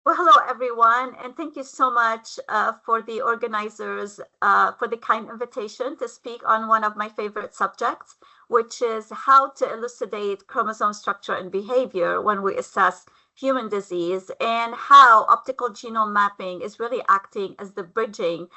Well, hello, everyone, and thank you so much for the organizers for the kind invitation to speak on one of my favorite subjects, which is how to elucidate chromosome structure and behavior when we assess human disease, and how optical genome mapping is really acting as the bridging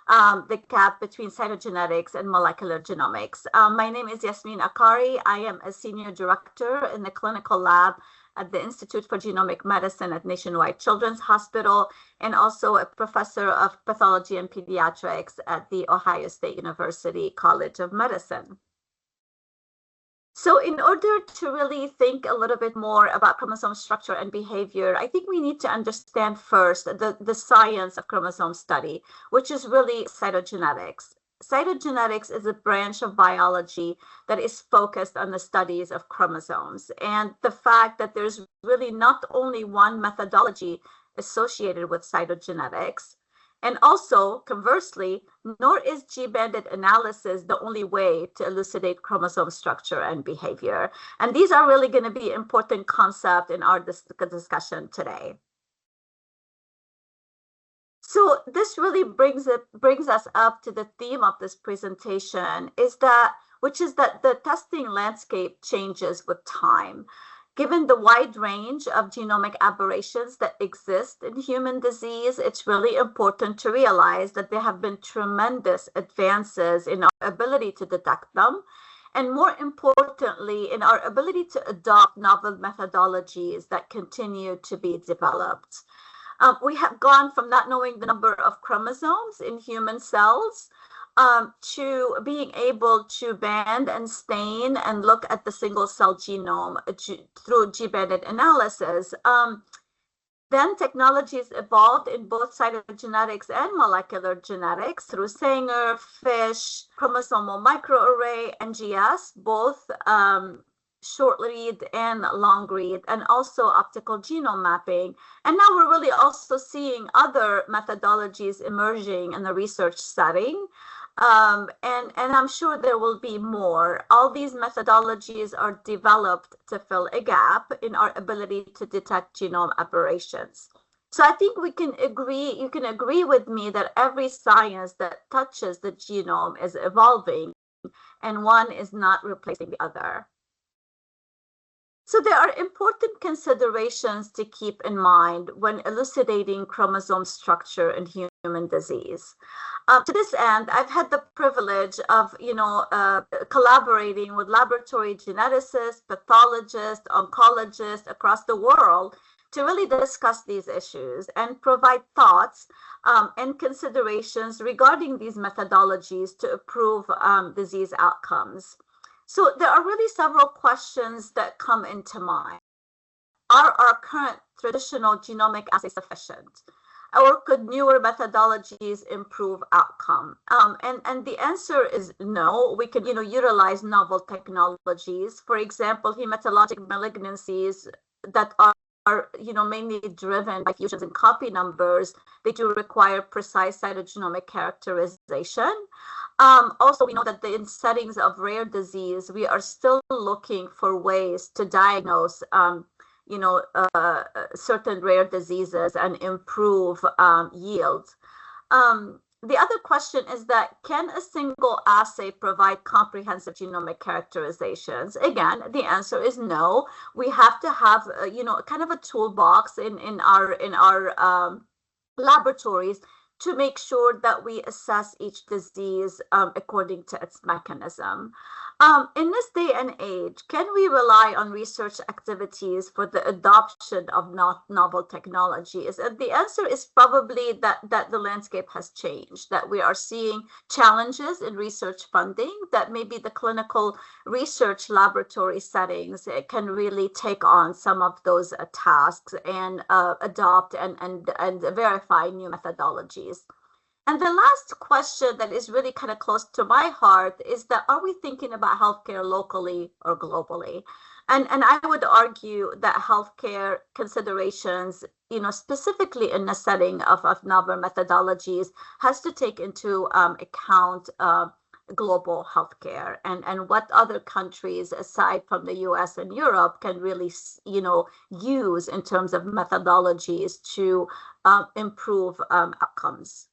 the gap between cytogenetics and molecular genomics. My name is Yassmine Akkari. I am a senior director in the clinical lab at the Institute for Genomic Medicine at Nationwide Children's Hospital, and also a professor of pathology and pediatrics at the Ohio State University College of Medicine. So in order to really think a little bit more about chromosome structure and behavior, I think we need to understand first the science of chromosome study, which is really cytogenetics. Cytogenetics is a branch of biology that is focused on the studies of chromosomes, and the fact that there's really not only one methodology associated with cytogenetics, and also, conversely, nor is G-banded analysis the only way to elucidate chromosome structure and behavior. And these are really going to be important concepts in our discussion today. So this really brings us up to the theme of this presentation, which is that the testing landscape changes with time. Given the wide range of genomic aberrations that exist in human disease, it's really important to realize that there have been tremendous advances in our ability to detect them, and more importantly, in our ability to adopt novel methodologies that continue to be developed. We have gone from not knowing the number of chromosomes in human cells to being able to band and stain and look at the single cell genome through G-banded analysis. Then technologies evolved in both cytogenetics and molecular genetics through Sanger, Fish, chromosomal microarray, NGS, both short read and long read, and also optical genome mapping. And now we're really also seeing other methodologies emerging in the research setting. And I'm sure there will be more. All these methodologies are developed to fill a gap in our ability to detect genome aberrations. So I think you can agree with me that every science that touches the genome is evolving, and one is not replacing the other. So there are important considerations to keep in mind when elucidating chromosome structure in human disease. To this end, I've had the privilege of, collaborating with laboratory geneticists, pathologists, oncologists across the world to really discuss these issues and provide thoughts and considerations regarding these methodologies to improve disease outcomes. So there are really several questions that come into mind. Are our current traditional genomic assays sufficient? Or could newer methodologies improve outcome? And the answer is no. We could, utilize novel technologies. For example, hematologic malignancies that are mainly driven by fusions and copy numbers. They do require precise cytogenomic characterization. Also, we know that in settings of rare disease, we are still looking for ways to diagnose, certain rare diseases and improve yield. The other question is that, can a single assay provide comprehensive genomic characterizations? Again, the answer is no. We have to have, kind of a toolbox in our laboratories to make sure that we assess each disease according to its mechanism. In this day and age, can we rely on research activities for the adoption of novel technologies? And the answer is probably that the landscape has changed, that we are seeing challenges in research funding, that maybe the clinical research laboratory settings can really take on some of those tasks and adopt and verify new methodologies. And the last question that is really kind of close to my heart is that, are we thinking about healthcare locally or globally? And I would argue that healthcare considerations, specifically in the setting of novel methodologies, has to take into account global healthcare, and what other countries aside from the US and Europe can really, use in terms of methodologies to improve outcomes.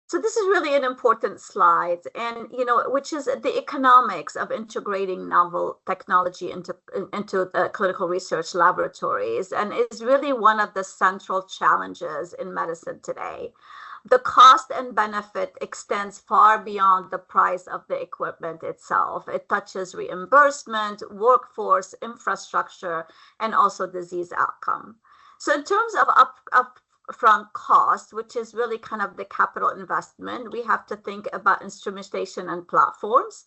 So this is really an important slide, and which is the economics of integrating novel technology into clinical research laboratories, and is really one of the central challenges in medicine today. The cost and benefit extends far beyond the price of the equipment itself. It touches reimbursement, workforce, infrastructure, and also disease outcome. So in terms of upfront cost, which is really kind of the capital investment, we have to think about instrumentation and platforms.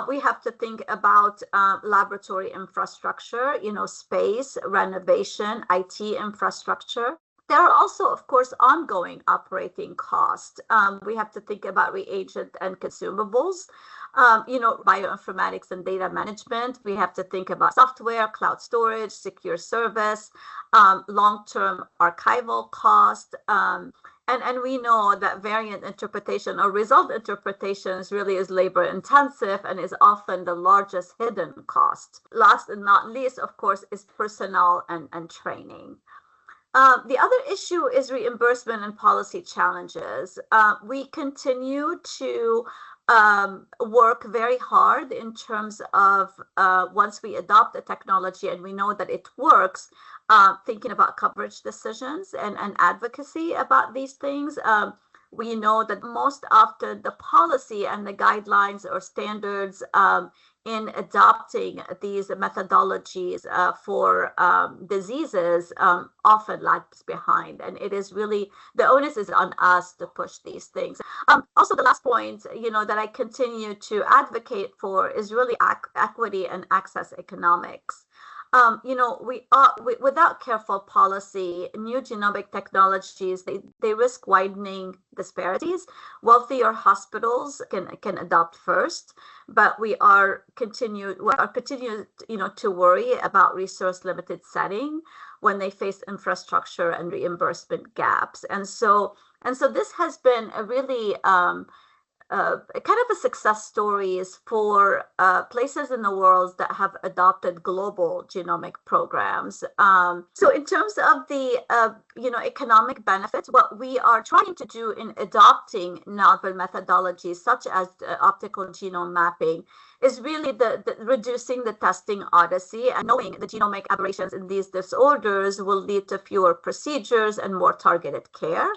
We have to think about laboratory infrastructure, space, renovation, IT infrastructure. There are also, of course, ongoing operating costs. We have to think about reagent and consumables, bioinformatics and data management. We have to think about software, cloud storage, secure service, long-term archival cost. And we know that variant interpretation or result interpretations really is labor intensive and is often the largest hidden cost. Last and not least, of course, is personnel and training. The other issue is reimbursement and policy challenges. We continue to work very hard in terms of once we adopt the technology and we know that it works, thinking about coverage decisions and advocacy about these things. We know that most often the policy and the guidelines or standards in adopting these methodologies for diseases often lags behind, and it is really, the onus is on us to push these things. Also, the last point, that I continue to advocate for is really equity and access economics. Without careful policy, new genomic technologies, they risk widening disparities. Wealthier hospitals can adopt first, but we are continue to worry about resource limited setting when they face infrastructure and reimbursement gaps. And so this has been a really kind of a success stories for places in the world that have adopted global genomic programs. So in terms of the economic benefits, what we are trying to do in adopting novel methodologies such as optical genome mapping is really the reducing the testing odyssey, and knowing the genomic aberrations in these disorders will lead to fewer procedures and more targeted care.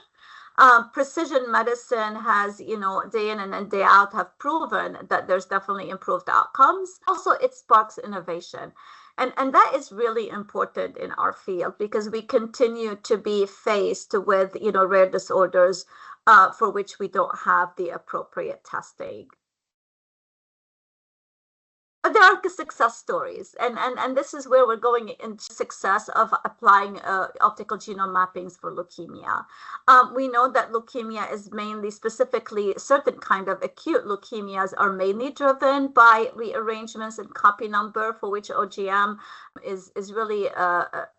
Precision medicine has, day in and day out have proven that there's definitely improved outcomes. Also, it sparks innovation. And that is really important in our field because we continue to be faced with, rare disorders for which we don't have the appropriate testing. But there are success stories, and this is where we're going into success of applying optical genome mappings for leukemia. We know that leukemia is mainly, specifically, certain kind of acute leukemias are mainly driven by rearrangements in copy number, for which OGM is really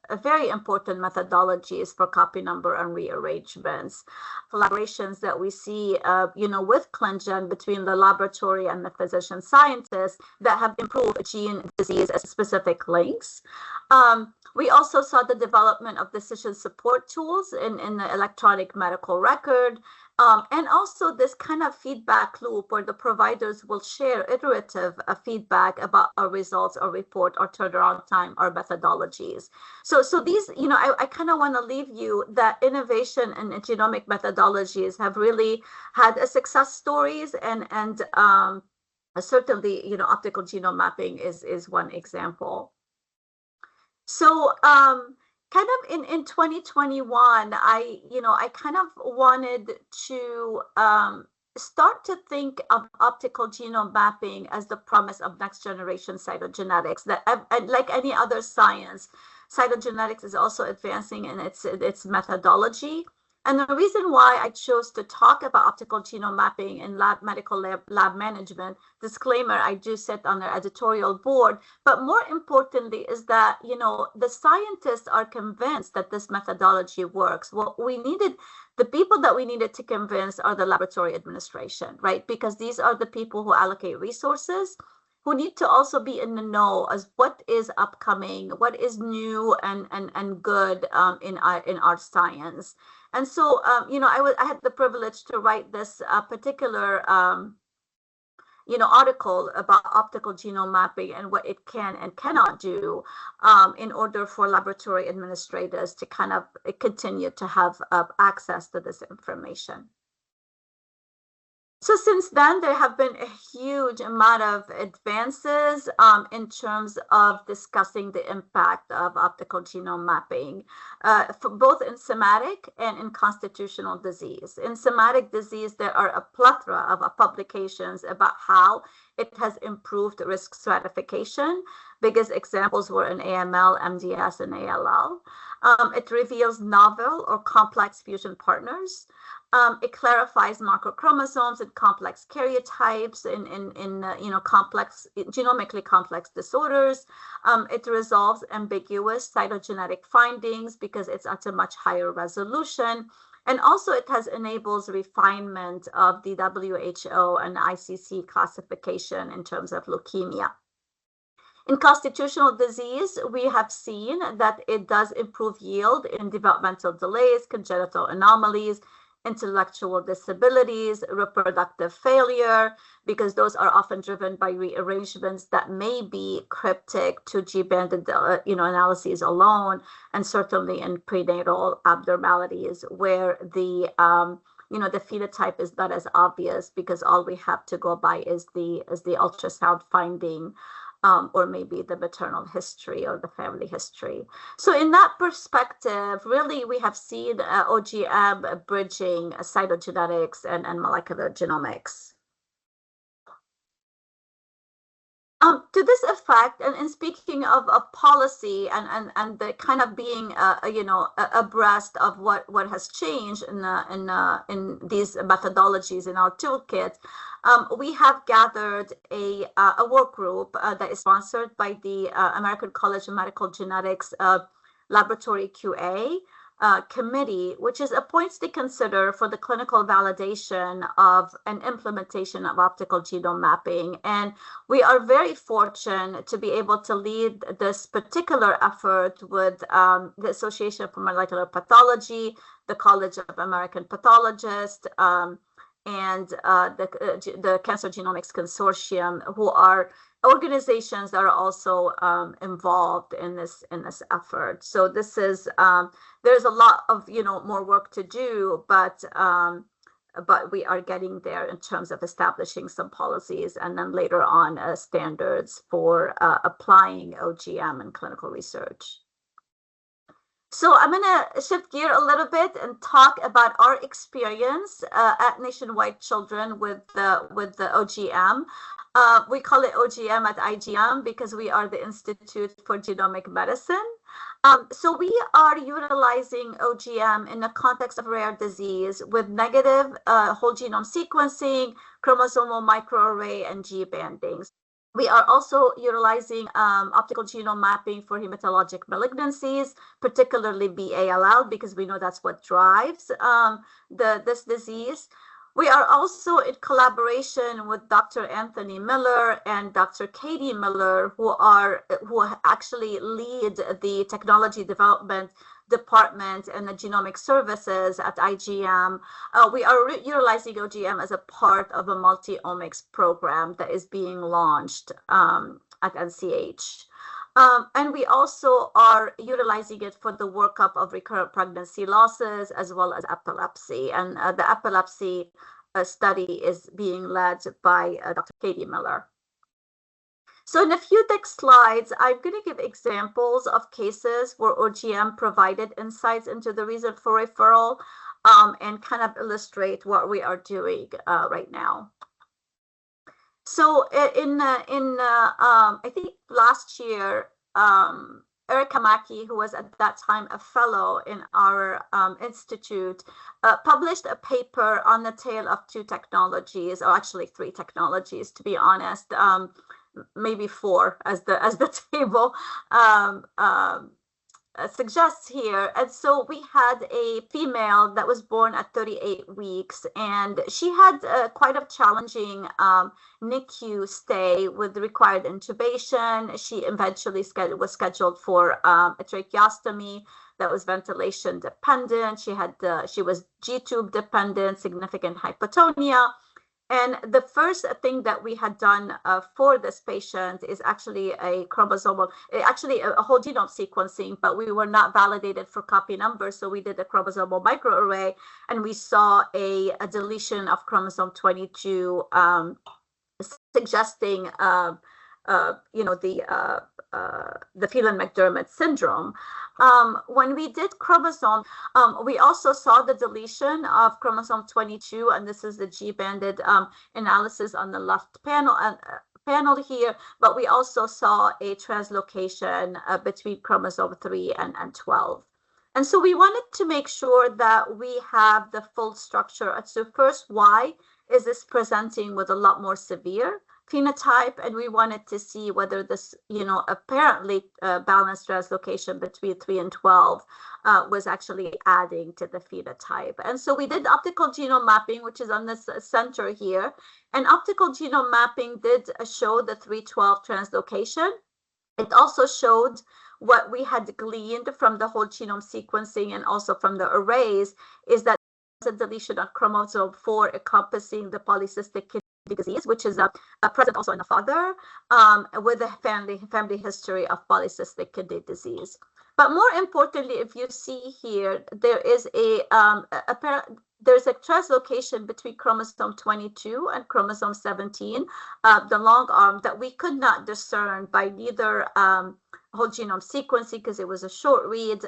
a very important methodology for copy number and rearrangements. Collaborations that we see, with ClinGen between the laboratory and the physician scientists that have improved gene disease specific links. We also saw the development of decision support tools in the electronic medical record, and also this kind of feedback loop where the providers will share iterative feedback about our results or report or turnaround time or methodologies. So these, I kind of want to leave you that innovation in genomic methodologies have really had a success stories, and certainly, optical genome mapping is one example. So kind of in 2021, I kind of wanted to start to think of optical genome mapping as the promise of next generation cytogenetics. That, like any other science, cytogenetics is also advancing in its methodology. And the reason why I chose to talk about optical genome mapping in medical lab management, disclaimer, I do sit on their editorial board, but more importantly is that, the scientists are convinced that this methodology works. What we needed, the people that we needed to convince are the laboratory administration, right? Because these are the people who allocate resources, who need to also be in the know as what is upcoming, what is new and good in our science. And so, I had the privilege to write this particular, article about optical genome mapping and what it can and cannot do in order for laboratory administrators to kind of continue to have access to this information. So since then, there have been a huge amount of advances in terms of discussing the impact of optical genome mapping, for both in somatic and in constitutional disease. In somatic disease, there are a plethora of publications about how it has improved risk stratification. Biggest examples were in AML, MDS, and ALL. It reveals novel or complex fusion partners. It clarifies marker chromosomes and complex karyotypes in complex, genomically complex disorders. It resolves ambiguous cytogenetic findings because it's at a much higher resolution. And also it has enables refinement of the WHO and ICC classification in terms of leukemia. In constitutional disease, we have seen that it does improve yield in developmental delays, congenital anomalies, intellectual disabilities, reproductive failure, because those are often driven by rearrangements that may be cryptic to G-banded analyses alone, and certainly in prenatal abnormalities where the the phenotype is not as obvious because all we have to go by is the ultrasound finding. Or maybe the maternal history or the family history. So in that perspective, really, we have seen OGM bridging cytogenetics and molecular genomics. To this effect, and speaking of policy and the kind of being abreast of what has changed in these methodologies in our toolkit, we have gathered a work group that is sponsored by the American College of Medical Genetics Laboratory QA committee, which is appoints to consider for the clinical validation of an implementation of optical genome mapping. And we are very fortunate to be able to lead this particular effort with the Association for Molecular Pathology, the College of American Pathologists, and the Cancer Genomics Consortium, who are organizations that are also involved in this effort. So this is there's a lot of more work to do, but we are getting there in terms of establishing some policies and then later on standards for applying OGM in clinical research. So I'm going to shift gear a little bit and talk about our experience at Nationwide Children with the OGM. We call it OGM at IGM because we are the Institute for Genomic Medicine. So we are utilizing OGM in the context of rare disease with negative whole genome sequencing, chromosomal microarray, and G-bandings. We are also utilizing optical genome mapping for hematologic malignancies, particularly B-ALL, because we know that's what drives this disease. We are also in collaboration with Dr. Anthony Miller and Dr. Katie Miller, who actually lead the technology development department and the genomic services at IGM. We are utilizing OGM as a part of a multi-omics program that is being launched at NCH. And we also are utilizing it for the workup of recurrent pregnancy losses as well as epilepsy. And the epilepsy study is being led by Dr. Katie Miller. So in a few next slides, I'm going to give examples of cases where OGM provided insights into the reason for referral and kind of illustrate what we are doing right now. So I think last year, Erica Mackey, who was at that time a fellow in our institute, published a paper on the tale of two technologies, or actually three technologies, to be honest, maybe four, as the table suggests here. And so we had a female that was born at 38 weeks, and she had quite a challenging NICU stay with required intubation. She eventually was scheduled for a tracheostomy that was ventilation dependent. She was G-tube dependent, significant hypotonia. And the first thing that we had done for this patient is actually a whole genome sequencing, but we were not validated for copy numbers. So we did a chromosomal microarray, and we saw a deletion of chromosome 22, suggesting the Phelan-McDermid syndrome. When we did chromosome, we also saw the deletion of chromosome 22, and this is the G-banded analysis on the left panel here, but we also saw a translocation between chromosome 3 and 12. And so we wanted to make sure that we have the full structure. So first, why is this presenting with a lot more severe phenotype? And we wanted to see whether this, apparently balanced translocation between 3 and 12 was actually adding to the phenotype. And so we did optical genome mapping, which is on this center here. And optical genome mapping did show the 312 translocation. It also showed what we had gleaned from the whole genome sequencing and also from the arrays, is that there's a deletion of chromosome 4 encompassing the polycystic kidney disease, which is present also in the father, with a family history of polycystic kidney disease. But more importantly, if you see here, there is there's a translocation between chromosome 22 and chromosome 17, the long arm, that we could not discern by neither whole genome sequencing, because it was a short read,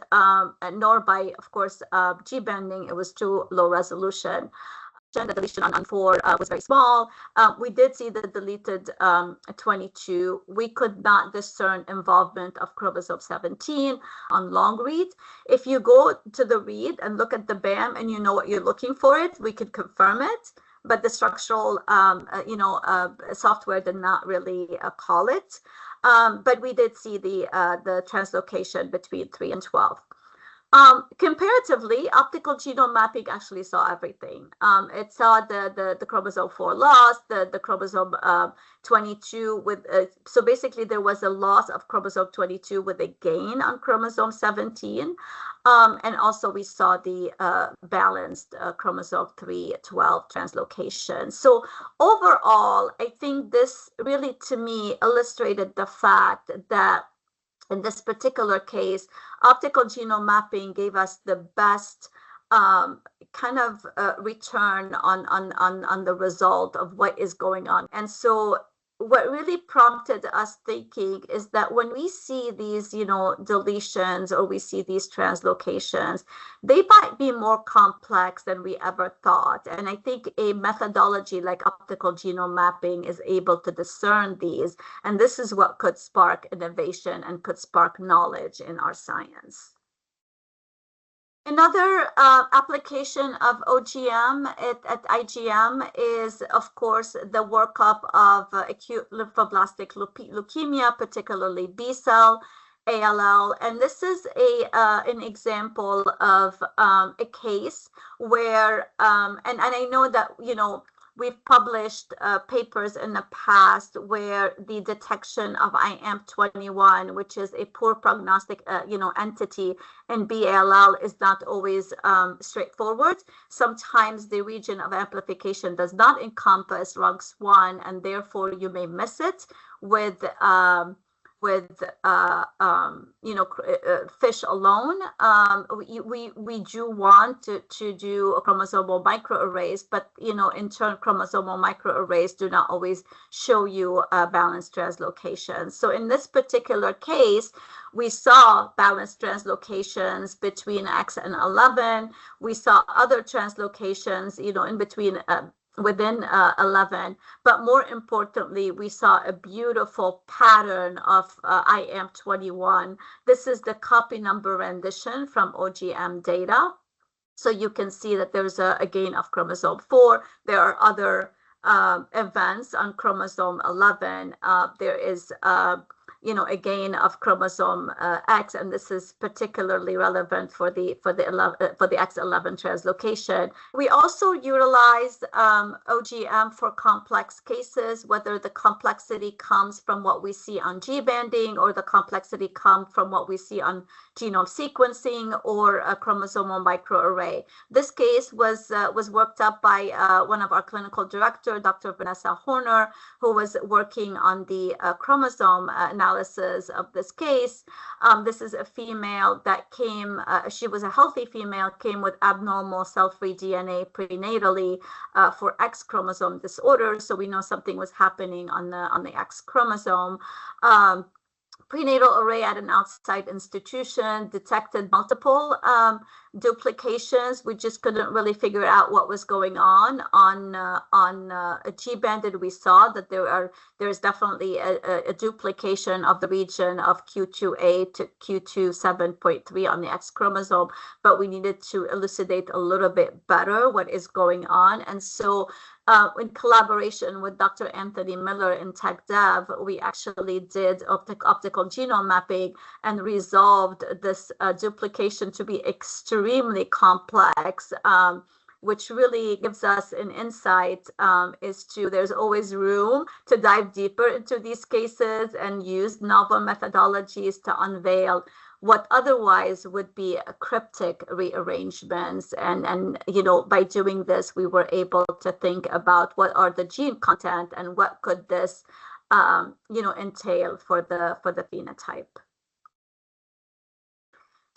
nor by, of course, G-banding. It was too low resolution. The deletion on 4 was very small. We did see the deleted 22. We could not discern involvement of chromosome 17 on long read. If you go to the read and look at the BAM and you know what you're looking for it, we could confirm it. But the structural, software did not really call it. But we did see the translocation between 3 and 12. Comparatively, optical genome mapping actually saw everything. It saw the chromosome 4 loss, the chromosome 22 with, so basically there was a loss of chromosome 22 with a gain on chromosome 17. And also we saw the balanced chromosome 312 translocation. So overall, I think this really, to me, illustrated the fact that in this particular case, optical genome mapping gave us the best return on the result of what is going on. And so what really prompted us thinking is that when we see these, deletions, or we see these translocations, they might be more complex than we ever thought. And I think a methodology like optical genome mapping is able to discern these. And this is what could spark innovation and could spark knowledge in our science. Another application of OGM at IGM is, of course, the workup of acute lymphoblastic leukemia, particularly B-cell ALL. And this is an example of a case where, and I know that, we've published papers in the past where the detection of IAMP21, which is a poor prognostic, entity in BALL, is not always straightforward. Sometimes the region of amplification does not encompass RUNX1, and therefore you may miss it with fish alone. We do want to do a chromosomal microarrays, but in turn, chromosomal microarrays do not always show you balanced translocations. So in this particular case, we saw balanced translocations between X and 11. We saw other translocations, in between within 11, but more importantly, we saw a beautiful pattern of IAM21. This is the copy number rendition from OGM data. So you can see that there's a gain of chromosome 4. There are other events on chromosome 11. There is a gain of chromosome X, and this is particularly relevant for the X11 translocation. We also utilized OGM for complex cases, whether the complexity comes from what we see on G banding, or the complexity comes from what we see on genome sequencing or a chromosomal microarray. This case was worked up by one of our clinical directors, Dr. Vanessa Horner, who was working on the chromosome analysis of this case. This is a female that came, she was a healthy female, came with abnormal cell-free DNA prenatally for X chromosome disorder. So we know something was happening on the X chromosome. Prenatal array at an outside institution detected multiple duplications. We just couldn't really figure out what was going on a G-banded. We saw that there's definitely a duplication of the region of Q2A to Q2 7.3 on the X chromosome, but we needed to elucidate a little bit better what is going on. And so in collaboration with Dr. Anthony Miller in TechDev, we actually did optical genome mapping and resolved this duplication to be extremely complex, which really gives us an insight there's always room to dive deeper into these cases and use novel methodologies to unveil what otherwise would be a cryptic rearrangements. And by doing this, we were able to think about what are the gene content and what could this entail for the phenotype.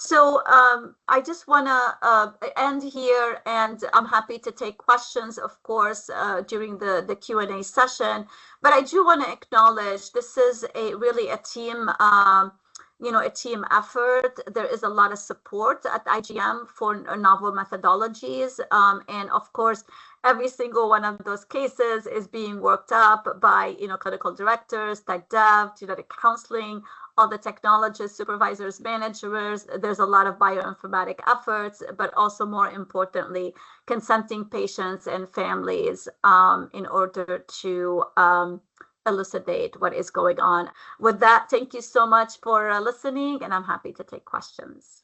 So I just want to end here, and I'm happy to take questions, of course, during the Q&A session. But I do want to acknowledge this is really a team a team effort. There is a lot of support at IGM for novel methodologies. And of course, every single one of those cases is being worked up by, clinical directors, tech dev, genetic counseling, all the technologists, supervisors, managers. There's a lot of bioinformatic efforts, but also more importantly, consenting patients and families in order to elucidate what is going on. With that, thank you so much for listening, and I'm happy to take questions.